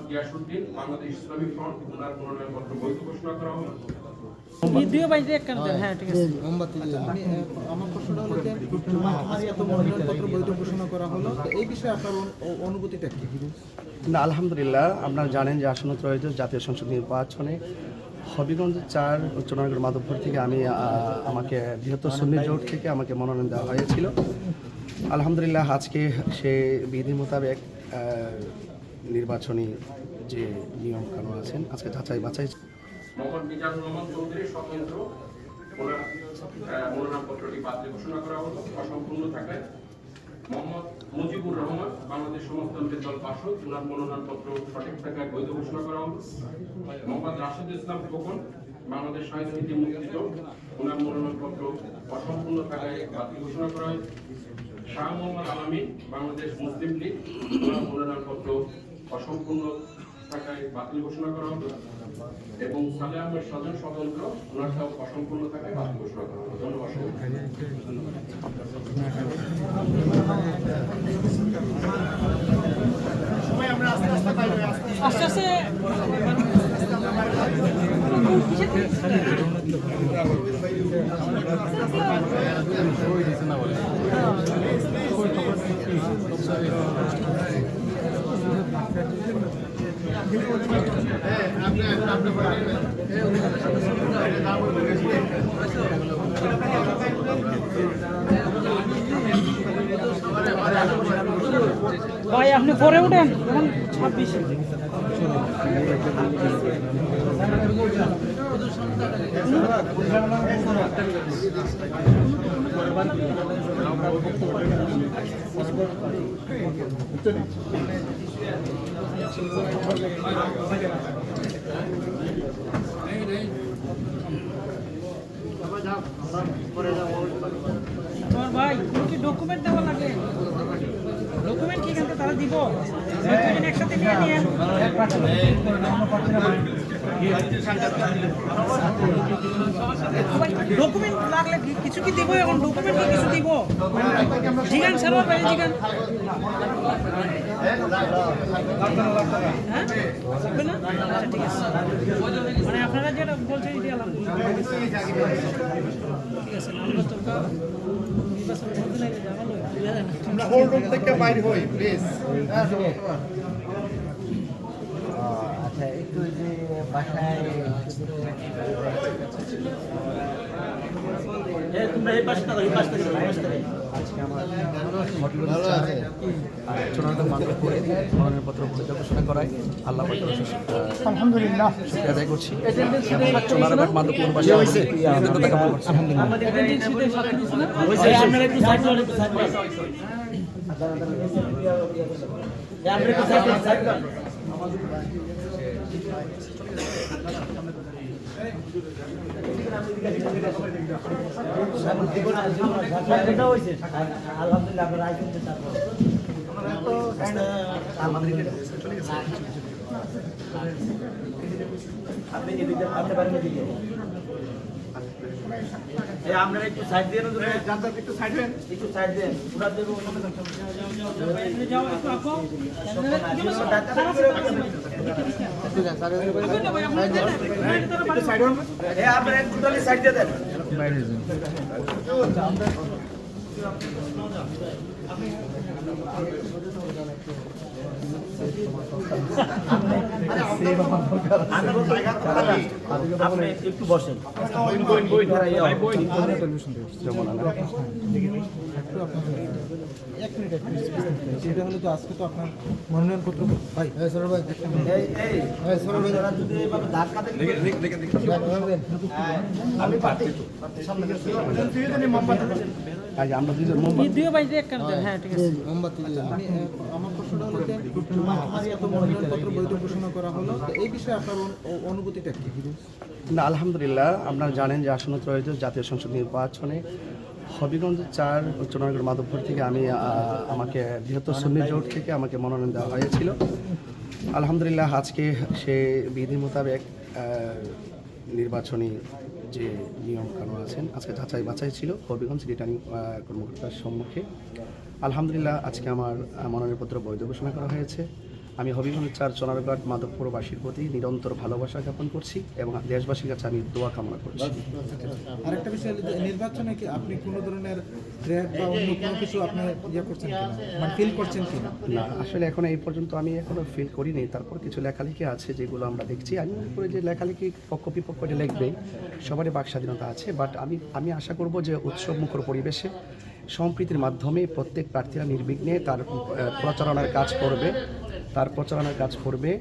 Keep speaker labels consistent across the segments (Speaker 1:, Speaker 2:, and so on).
Speaker 1: গিয়াসউদ্দিন বাংলাদেশ ইসলামী front ওনার মনোনয়নপত্র বৈধ ঘোষণা করা হলো।
Speaker 2: হ্যাঁ ঠিক আছে। আমার প্রশ্নটা হলো যে এত মনোনয়নপত্র বৈধ ঘোষণা করা হলো, তো এই বিষয়ে আপনার অনুভূতিটা কি?
Speaker 3: না, আলহামদুলিল্লাহ, আপনারা জানেন যে আসন্ন ত্রয়োদশ জাতীয় সংসদ নির্বাচনে হবিগঞ্জ 4 চুনারগড় মাধবপুর থেকে আমাকে বৃহত্তর সুন্নি জোট থেকে আমাকে মনোনয়ন দেওয়া হয়েছিল। আলহামদুলিল্লাহ, আজকে সে বিধি মোতাবেক নির্বাচনী যে নিয়ম কানুন আছেন আজকে যাচাই বাছাই।
Speaker 1: মোহাম্মদ মিজানুর রহমান চৌধুরী স্বতন্ত্র ওনার মনোনয়নপত্রটি বাতিল ঘোষণা করা হলো অসম্পূর্ণ থাকায়। মোহাম্মদ মুজিবুর রহমান বাংলাদেশ সমাজতান্ত্রিক দল বাসদ ওনার মনোনয়নপত্র সঠিক থাকায় বৈধ ঘোষণা করা হলো। মোহাম্মদ রাশেদুল ইসলাম খোকন বাংলাদেশ সংস্কৃতি মুক্তি দল ওনার মনোনয়নপত্র অসম্পূর্ণ থাকায় বাতিল ঘোষণা করা হয়। শাহ মোহাম্মদ আলামিন বাংলাদেশ মুসলিম লীগ ওনার মনোনয়নপত্র অসম্পূর্ণ থাকায় বাতিল ঘোষণা করা হলো এবং সালে আহমেদ স্বজন স্বতন্ত্র ওনারটাও অসম্পূর্ণ থাকায় বাতিল ঘোষণা করা হলো। ধন্যবাদ।
Speaker 4: আস্তে আস্তে ভাই আপনি পরে উঠেন এখন 26 তোমার ভাই কি ডকুমেন্ট দেওয়া লাগে? ডকুমেন্ট কি এখানে তারা দিব? ডকুমেন্ট একসাথে নিয়ে নিয়ে ডকুমেন্ট লাগলে কিছু কি দিব? এখন ডকুমেন্ট কি কিছু দিব? জিগান সার্ভার বাইরে জিগান। হ্যাঁ লাগবে না? আচ্ছা ঠিক আছে, মানে আপনারা যেটা বলছেন এটি আলহামদুলিল্লাহ ঠিক আছে।
Speaker 2: আমরা হোল্ড রুম থেকে বাইরে হই প্লিজ।
Speaker 5: আচ্ছা, একটু যে বাসায় তোমরা এই পাশটা এই পাশটা
Speaker 3: আজকে আমার চুনারগড় মাধবপুরে মনোনয়নপত্র বৈধ ঘোষণা করায় আল্লাহ
Speaker 2: আলহামদুলিল্লাহ
Speaker 3: শুকরিয়া আদায় করছি। চুনারগড় মাধবপুরবাসী কৃতজ্ঞতা জ্ঞাপন করছি।
Speaker 5: আলহামদুলিল্লাহ আপনারা আইসেন আপনি এদিকে আপনি পারেন এদিকে আপনারা একটু সাইড দিয়ে একটু সাইড দেন, একটু সাইড দেন পুরা দেবো আপনারা টোটালি সাইড দিয়ে দেন। একটু বসেন।
Speaker 2: সেটা হলো তো আজকে তো আপনার মনোনয়নপত্র ভাই
Speaker 5: আমি পার্টি
Speaker 3: আমরা দুজন
Speaker 4: দিও ভাই এক কান দেন। হ্যাঁ ঠিক আছে।
Speaker 2: মোমবাতি আমার প্রশ্নটা হলো যে এত মনোনয়নপত্র বৈধ ঘোষণা করা হলো, তো এই বিষয়ে আপনার অনুভূতিটা কি?
Speaker 3: না, আলহামদুলিল্লাহ, আপনারা জানেন যে আসন্ন ত্রয়োদশ জাতীয় সংসদ নির্বাচনে হবিগঞ্জ 4 চুনারগড় মাধবপুর থেকে আমাকে বৃহত্তর সুন্নি জোট থেকে আমাকে মনোনয়ন দেওয়া হয়েছিল। আলহামদুলিল্লাহ, আজকে সে বিধি মোতাবেক নির্বাচনী যে নিয়ম কানুন আছেন আজকে যাচাই বাছাই ছিল হবিগঞ্জ রিটার্নিং কর্মকর্তার সম্মুখে। আলহামদুলিল্লাহ, আজকে আমার মনোনয়নপত্র বৈধ ঘোষণা করা হয়েছে। আমি হবিগঞ্জ 4 চোনারঘাট মাধবপুরবাসীর প্রতি নিরন্তর ভালোবাসা জ্ঞাপন করছি এবং দেশবাসীর কাছে আমি দোয়া কামনা করছি।
Speaker 2: আরেকটা বিষয় হলো যে নির্বাচনে কি আপনি কোনো ধরনের থ্রেট বা অন্য কোনো কিছু আপনি করছেন কিনা, মানে ফিল করছেন কিনা?
Speaker 3: না, আসলে এখন এই পর্যন্ত আমি এখনো ফিল করিনি। তারপর কিছু লেখালেখি আছে যেগুলো আমরা দেখছি। আমি মনে করি যে লেখালেখি পক্ষ বিপক্ষ যে লিখবে সবারই বাক স্বাধীনতা আছে, বাট আমি আশা করব যে উৎসব মুখর পরিবেশে সম্প্রীতির মাধ্যমে প্রত্যেক প্রার্থীরা নির্বিঘ্নে তার প্রচারণার কাজ করবে,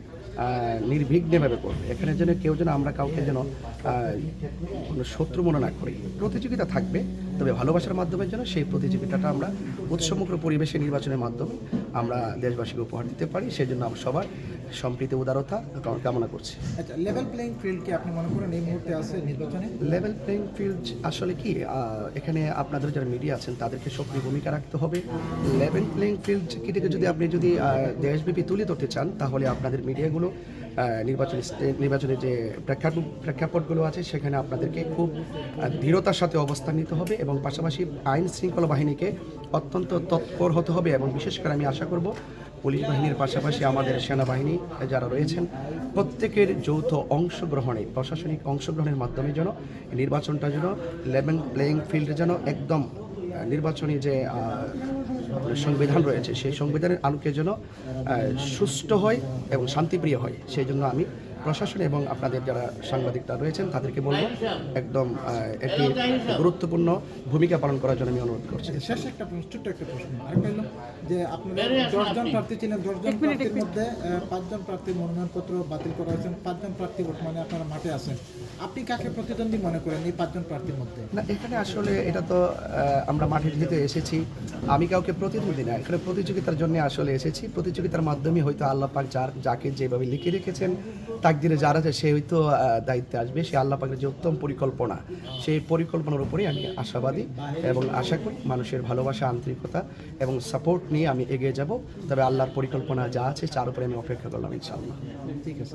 Speaker 3: নির্বিঘ্নভাবে করবে। এখানে যেন কেউ যেন আমরা কাউকে যেন কোনো শত্রু মনে না করি। প্রতিযোগিতা থাকবে, তবে ভালোবাসার মাধ্যমে যেন সেই প্রতিযোগিতাটা আমরা উৎসমুখর পরিবেশে নির্বাচনের মাধ্যমে আমরা দেশবাসীকে উপহার দিতে পারি। সেই জন্য আমরা সবার সম্প্রীতি উদারতা কামনা করছি।
Speaker 2: আচ্ছা, লেভেল প্লেইং ফিল্ড কি আপনি মনে করেন এই মুহূর্তে আছে নির্বাচনে?
Speaker 3: লেভেল প্লেইং ফিল্ড আসলে কি, এখানে আপনাদের যারা মিডিয়া আছেন তাদেরকে সক্রিয় ভূমিকা রাখতে হবে। লেভেল প্লেইং ফিল্ড কিটাকে আপনি যদি দেশব্যাপী তুলে ধরতে চান, তাহলে আপনাদের মিডিয়াগুলো নির্বাচনের যে প্রেক্ষাপটগুলো আছে সেখানে আপনাদেরকে খুব দৃঢ়তার সাথে অবস্থান নিতে হবে এবং পাশাপাশি আইন শৃঙ্খলা বাহিনীকে অত্যন্ত তৎপর হতে হবে। এবং বিশেষ করে আমি আশা করব পুলিশ বাহিনীর পাশাপাশি আমাদের সেনাবাহিনী যারা রয়েছেন প্রত্যেকের যৌথ অংশগ্রহণে, প্রশাসনিক অংশগ্রহণের মাধ্যমে যেন নির্বাচনটা যেন লেভেল প্লেইং ফিল্ডে যেন একদম নির্বাচনী যে সংবিধান রয়েছে সেই সংবিধানের আলোকে যেন সুষ্ঠু হয় এবং শান্তিপ্রিয় হয়। সেই জন্য আমি প্রশাসন এবং আপনাদের যারা সাংবাদিকরা রয়েছেন তাদেরকে বলবো একদম একটি গুরুত্বপূর্ণ ভূমিকা পালন করার জন্য আমি অনুরোধ করছি।
Speaker 2: শেষ একটা প্রশ্ন, ছোট্ট একটা প্রশ্ন আরেকটা হলো যে আপনাদের 10 জন প্রার্থী ছিলেন, 10 জন প্রার্থীর মধ্যে 5 জন প্রার্থীর মনোনয়নপত্র বাতিল করা হয়েছে, 5 জন প্রার্থী বর্তমানে আপনারা মাঠে আছেন। আপনি কাকে প্রতিদ্বন্দ্বী মনে করেন এই 5 জন প্রার্থীর মধ্যে?
Speaker 3: না, এখানে আসলে এটা তো আমরা মাঠে যেহেতু এসেছি, আমি কাউকে প্রতিদ্বন্দ্বী না, এখানে প্রতিযোগিতার জন্য আসলে এসেছি। প্রতিযোগিতার মাধ্যমে হয়তো আল্লাহ পাক যাকে যেভাবে লিখে রেখেছেন তাকদিরে যারা আছে সে হয়তো দায়িত্বে আসবে। সে আল্লাহ পাকের যে উত্তম পরিকল্পনা, সেই পরিকল্পনার উপরেই আমি আশাবাদী এবং আশা করি মানুষের ভালোবাসা, আন্তরিকতা এবং সাপোর্ট নিয়ে আমি এগিয়ে যাব। তবে আল্লাহর পরিকল্পনা যা আছে তার উপরে আমি অপেক্ষা করলাম ইনশাআল্লাহ।
Speaker 2: ঠিক আছে,